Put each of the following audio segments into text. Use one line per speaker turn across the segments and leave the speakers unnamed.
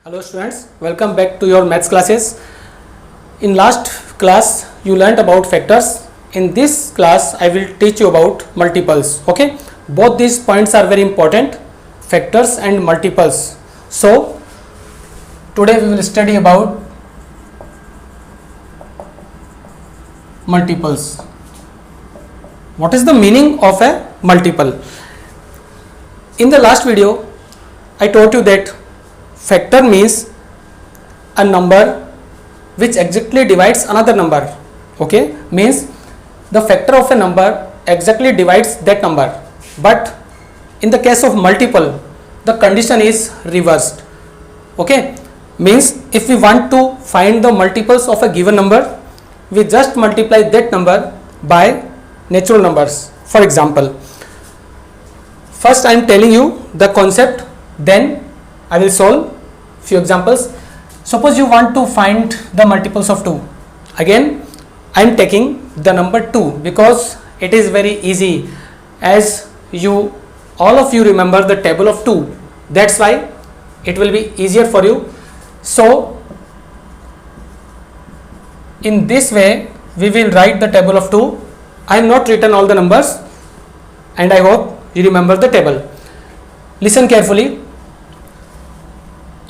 Hello students, welcome back to your maths classes. In last class you learnt about factors. In this class I will teach you about multiples. Okay, both these points are very important, factors and multiples. So today we will study about multiples. What is the meaning of a multiple? In the last video I told you that factor means a number which exactly divides another number. Okay, means the factor of a number exactly divides that number. But in the case of multiple, the condition is reversed. Okay, means if we want to find the multiples of a given number, we just multiply that number by natural numbers. For example, first I am telling you the concept, then I will solve few examples. Suppose you want to find the multiples of 2. Again I am taking the number 2 because it is very easy, as you all of you remember the table of 2. That's why it will be easier for you. So in this way we will write the table of 2. I have not written all the numbers and I hope you remember the table. Listen carefully.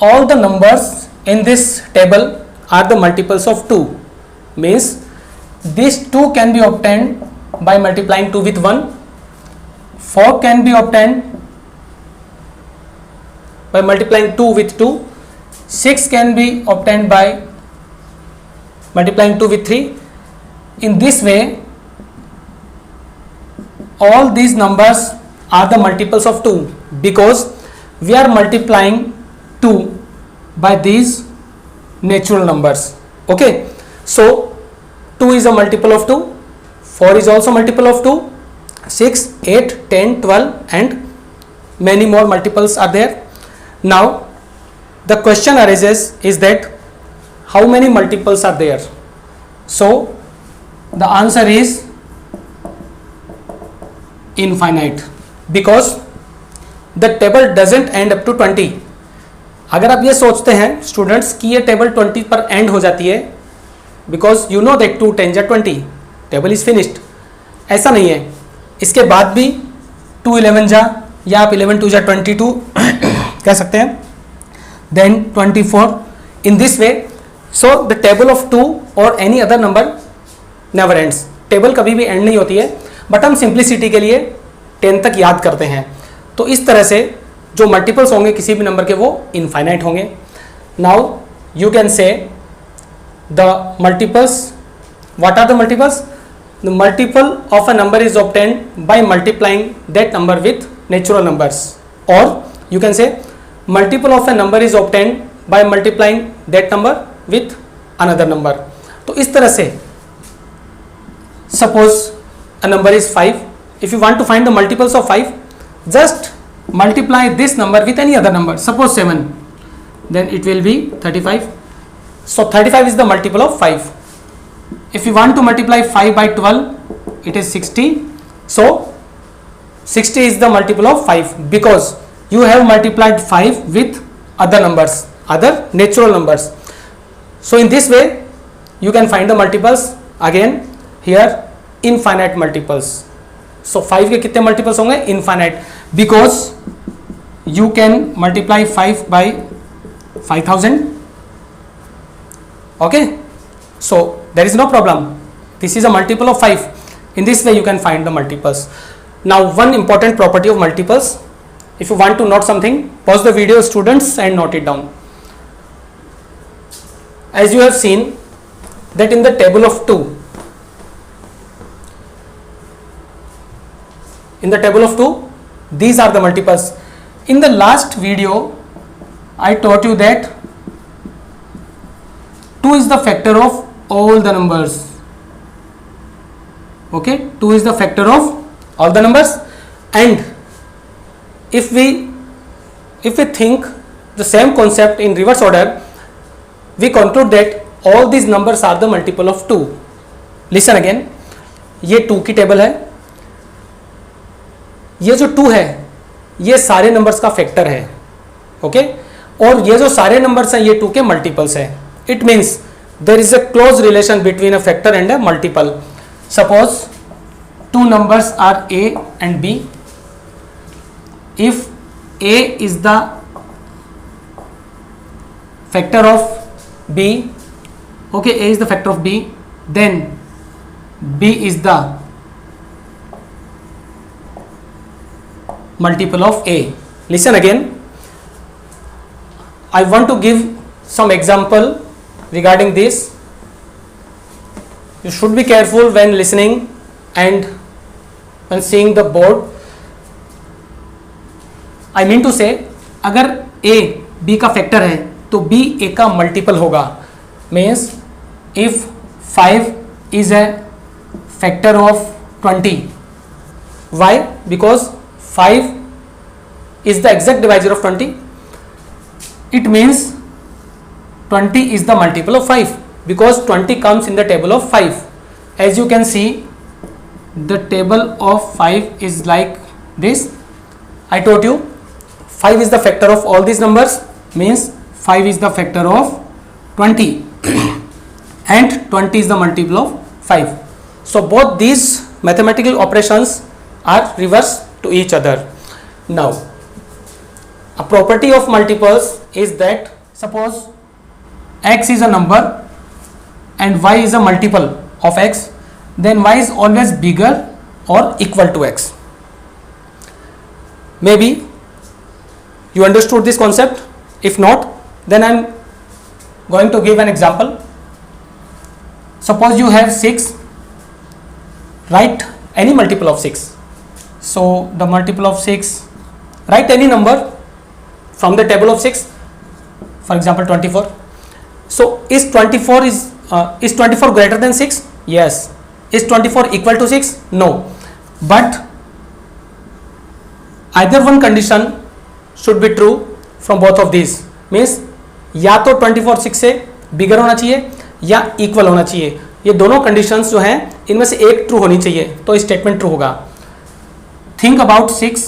All the numbers in this table are the multiples of 2. Means this 2 can be obtained by multiplying 2 with 1. 4 can be obtained by multiplying 2 with 2. 6 can be obtained by multiplying 2 with 3. In this way, all these numbers are the multiples of 2 because we are multiplying 2 by these natural numbers. Okay, so 2 is a multiple of 2, 4 is also multiple of 2, 6, 8, 10, 12 and many more multiples are there. Now the question arises is that how many multiples are there? So the answer is infinite, because the table doesn't end up to 20. अगर आप ये सोचते हैं students कि ये table 20 पर and हो जाती है बिकॉज यू नो दैट 2 10 जा 20 टेबल इज फिनिश्ड, ऐसा नहीं है. इसके बाद भी 2 11 जा या आप 11 2 जा 22 कह सकते हैं, then 24 in this way. So the table of 2 और any other number never ends. Table कभी भी एंड नहीं होती है, बट हम सिंप्लिसिटी के लिए 10 तक याद करते हैं. तो इस तरह से जो मल्टीपल्स होंगे किसी भी नंबर के वो इनफाइनाइट होंगे. Now you can say the multiples. What are the multiples? The multiple of a number is obtained by multiplying that number with natural numbers, और you can say multiple of a number is obtained by multiplying that number with another number. तो इस तरह से suppose a number is 5. If you want to find the multiples of 5, just multiply this number with any other number. Suppose 7, then it will be 35. So 35 is the multiple of 5. If you want to multiply 5 by 12, it is 60. So 60 is the multiple of 5 because you have multiplied 5 with other numbers, other natural numbers. So in this way you can find the multiples. Again here infinite multiples. So 5 के कितने multiples होंगे? Infinite, because you can multiply 5 by 5000. Okay, so there is no problem. This is a multiple of 5. In this way you can find the multiples. Now one important property of multiples. If you want to note something, pause the video students and note it down. As you have seen that in the table of 2, in the table of 2, these are the multiples. In the last video I taught you that 2 is the factor of all the numbers. Okay, 2 is the factor of all the numbers, and if we think the same concept in reverse order, we conclude that all these numbers are the multiple of 2. Listen again, ये 2 की table है, ये जो 2 है ये सारे numbers का factor है. ओके, और ये जो सारे नंबर्स हैं ये 2 के मल्टीपल्स हैं. It means there is a close relation between a factor and a multiple. Suppose 2 numbers are A and B. If A is the factor of B, okay, A is the factor of B, then B is the multiple of A. Listen again. I want to give some example regarding this. You should be careful when listening and when seeing the board. I mean to say, अगर A B का factor है तो B A का multiple होगा. Means if 5 is a factor of 20. Why? Because 5 is the exact divisor of 20. It means 20 is the multiple of 5 because 20 comes in the table of 5. As you can see, the table of 5 is like this. I told you 5 is the factor of all these numbers, means 5 is the factor of 20 and 20 is the multiple of 5. So both these mathematical operations are reverse to each other. Now a property of multiples is that suppose x is a number and y is a multiple of x, then y is always bigger or equal to x. Maybe you understood this concept. If not, then I am going to give an example. Suppose you have 6, write any multiple of 6. So the multiple of 6, write any number from the table of 6, for example 24. So is 24 greater than 6? Yes. Is 24 equal to 6? No. But either one condition should be true from both of these. Means या तो 24 6 से बिगर होना चाहिए या equal होना चाहिए. ये दोनों कंडीशंस जो हैं इनमें से एक ट्रू होनी चाहिए तो स्टेटमेंट ट्रू होगा. Think about 6.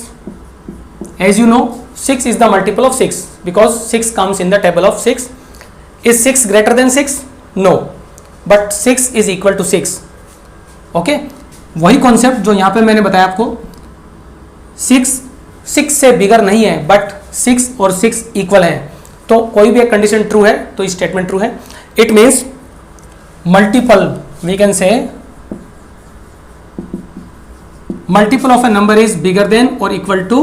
As you know 6 is the multiple of 6 because 6 comes in the table of 6. Is 6 greater than 6? No. But 6 is equal to 6. Okay वही कॉन्सेप्ट जो यहाँ पे मैंने बताया आपको. 6 से बिगर नहीं है बट 6 और 6 इक्वल है तो कोई भी एक कंडीशन ट्रू है तो स्टेटमेंट ट्रू है. It means multiple, we can say multiple of a number is bigger than और equal to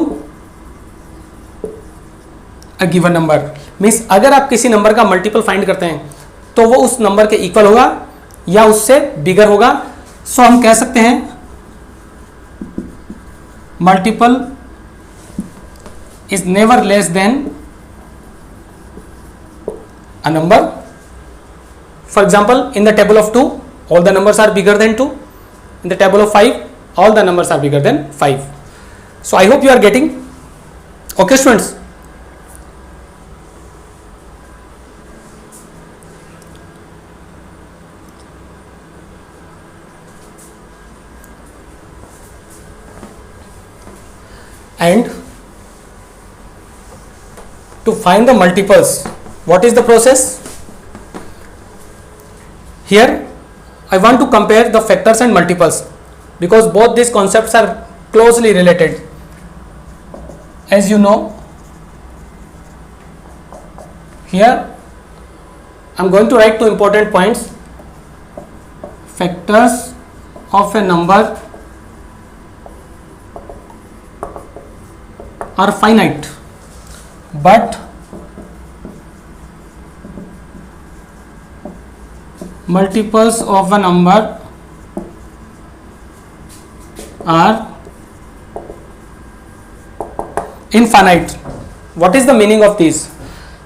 a given number. Means अगर आप किसी नंबर का मल्टीपल फाइंड करते हैं तो वो उस नंबर के इक्वल होगा या उससे बिगर होगा. सो हम कह सकते हैं multiple is never less than a number. For example in the table of 2 all the numbers are bigger than 2. In the table of 5 all the numbers are bigger than 5. So I hope you are getting. Okay students. And to find the multiples, what is the process? Here I want to compare the factors and multiples because both these concepts are closely related. As you know, here I am going to write 2 important points. Factors of a number are finite but multiples of a number are infinite. What is the meaning of this?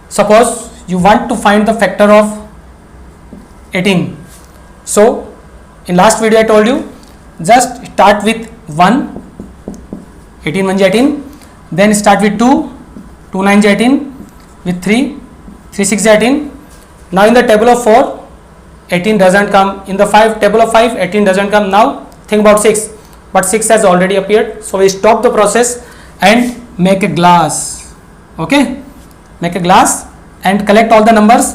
Suppose you want to find the factor of 18. So in last video I told you just start with 1, 18 1 18. Then start with 2, 2 9 18, with 3, 3 6 18. Now in the table of 4, 18 doesn't come. In the table of 5, 18 doesn't come. Now think about 6, but 6 has already appeared. So we stop the process and make a glass. Okay, make a glass and collect all the numbers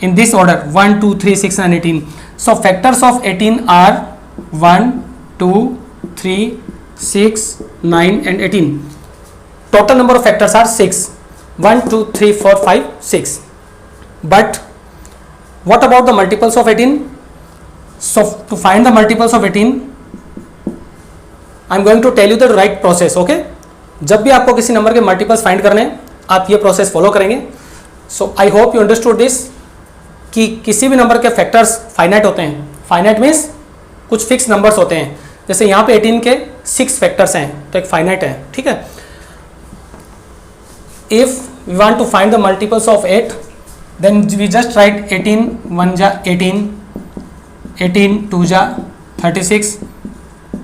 in this order 1 2 3 6 and 18. So factors of 18 are 1 2 3 6 9 and 18. Total number of factors are 6, 1 2 3 4 5 6. But what about the multiples of 18? So to find the multiples of 18, I am going to tell you the right process. Okay, जब भी आपको किसी number के multiples find करने हैं आप ये process follow करेंगे. So I hope you understood this कि किसी भी नंबर के फैक्टर्स फाइनाइट होते हैं. फाइनाइट मीन्स कुछ फिक्स नंबर्स होते हैं. जैसे यहाँ पे 18 के 6 फैक्टर्स हैं तो एक फाइनाइट है. ठीक है. If we want to find the multiples of 8 then we just write 18 1 जा 18, 18 2 जा 36,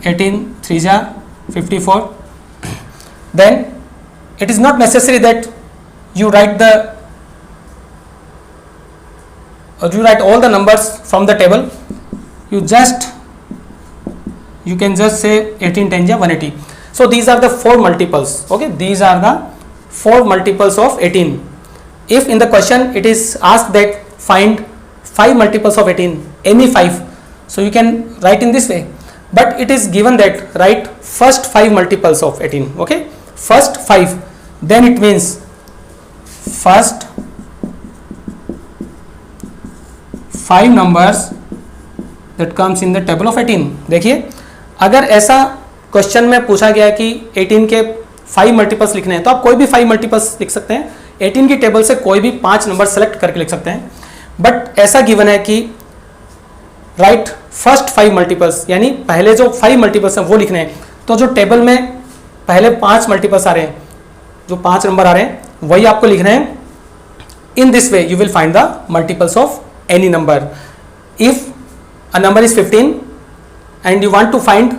18 3 जा 54. Then it is not necessary that you write all the numbers from the table. You can just say 18 10 ja 180. So these are the 4 multiples. Okay, these are the 4 multiples of 18. If in the question it is asked that find 5 multiples of 18, any 5, so you can write in this way. But it is given that write first 5 multiples of 18. Okay, first 5, then it means first 5 numbers that comes in the table of 18. देखिए अगर ऐसा question में पूछा गया कि 18 के 5 multiples लिखने हैं तो आप कोई भी 5 मल्टीपल्स लिख सकते हैं. 18 की टेबल से कोई भी 5 नंबर सेलेक्ट करके लिख सकते हैं. बट ऐसा गिवन है कि राइट फर्स्ट 5 मल्टीपल्स, यानी पहले जो 5 मल्टीपल्स हैं वो लिखने हैं. तो जो टेबल में पहले 5 मल्टीपल्स आ रहे हैं, जो 5 नंबर आ रहे हैं वही आपको लिखना है. इन this way you will find the multiples of any number. If a number is 15 and you want to find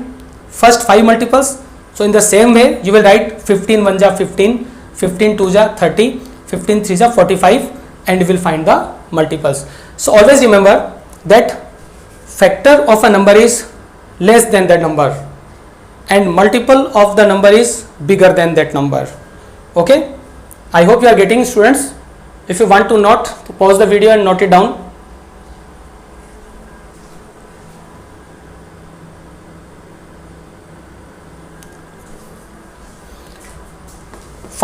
first 5 multiples, so in the same way you will write 15 1 ja 15, 15 2 ja 30, 15 3 ja 45 and you will find the multiples. So always remember that factor of a number is less than that number and multiple of the number is bigger than that number. Okay, I hope you are getting, students. If you want to note, pause the video and note it down.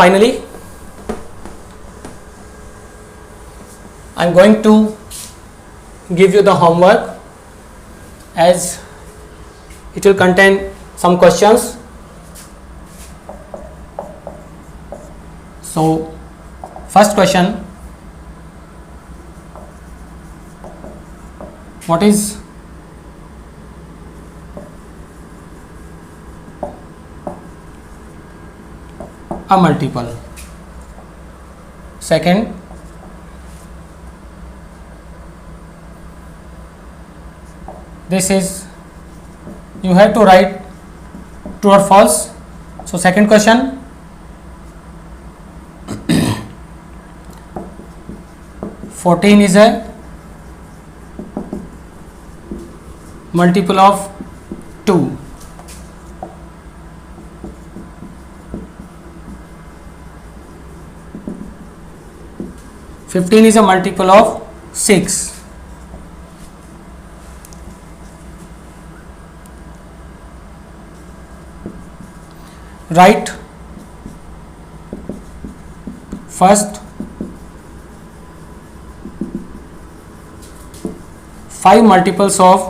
Finally, I am going to give you the homework as it will contain some questions. So, first question, what is a multiple? Second, this is, you have to write true or false. So second question, (14) is a multiple of 2. (15) is a multiple of 6. Write first 5 multiples of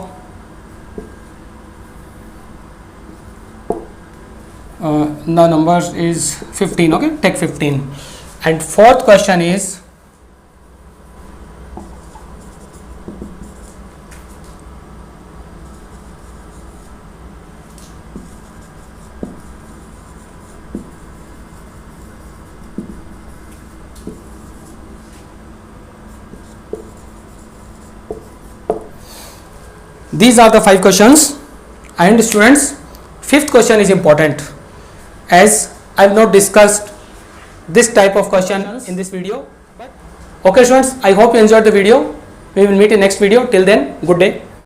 the numbers is 15. Okay, take 15. And fourth question is, these are the 5 questions. And students, fifth question is important as I have not discussed this type of question in this video. Okay students, I hope you enjoyed the video. We will meet in next video. Till then, good day.